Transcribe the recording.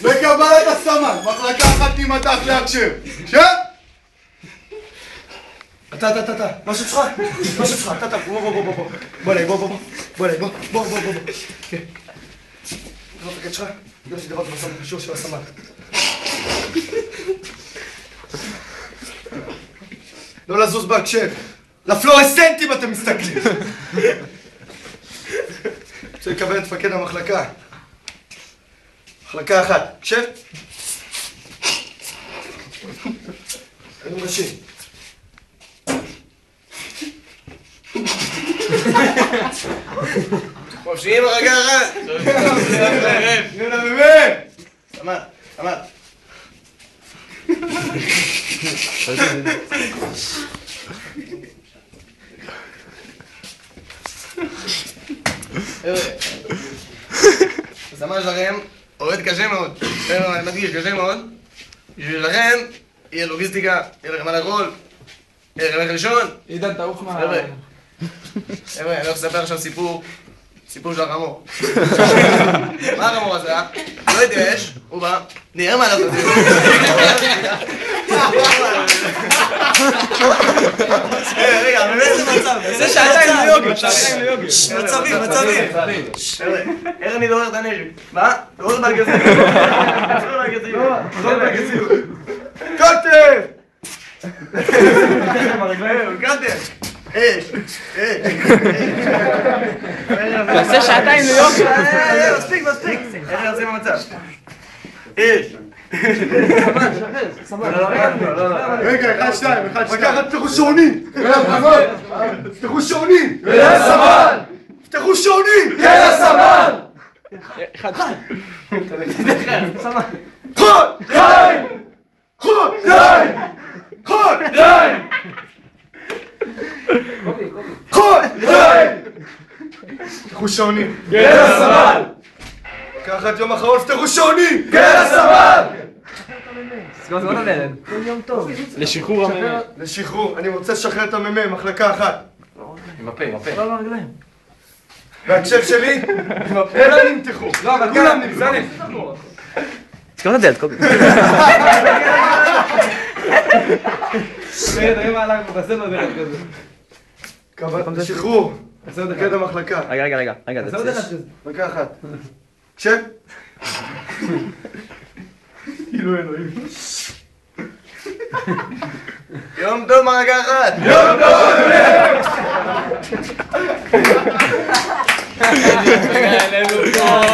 לקבלת הסמל, מחלקה אחת תימתח להקשב. שב! אתה, משהו שלך? משהו שלך, אתה, בוא אליי, בוא אליי, בוא. כן. לא תקד שלך, יש לי דבר בסמל, אישור של הסמל. לא לזוז בהקשב, לפלורסנטים אתם מסתכלים. רוצה לקבל את מפקד המחלקה. מחלקה אחת, הקשב. היינו ראשי. חופשיים מחלקה אחת! יאללה באמת! סמל, סמל. הסמל שלכם עובד קשה מאוד. אני מדגיש, קשה מאוד. בשבילכם יהיה לוגיסטיקה, יהיה לכם מה לאכול, יהיה לכם איך לישון. עידן, תערוך מה... חבר'ה, אני הולך לספר עכשיו סיפור של החמור. מה החמור הזה? לא התייאש, הוא בא, נראה מה אנחנו עושים. רגע, באיזה מצב? זה שעתיים ליוגה, מצבים. חבר'ה, איך אני דורר את הנשק? מה? דורר באגזים. דורר באגזים. קוטב! קוטב! תעשה שעתיים ליוגה. מספיק. איך יוצאים במצב? אש! רגע, 1, 2, לקחת, פתחו שעונים! פתחו שעונים! פתחו שעונים! פתחו שעונים! לקחת יום אחרון, פתחו שעונים! לשחרור הממ"מ. לשחרור, אני רוצה לשחרר את הממ"מ, מחלקה אחת. עם הפה. והקשב שלי, כולם נמתחו. לא, אבל כולם נמתחו. סגור את הדלת, קובי. תראה מה תעשה לו דרך כזה. שחרור. מפקד המחלקה. רגע. מחלקה אחת. קשב. כאילו אלוהים. יום טוב מחלקה אחת! יום טוב!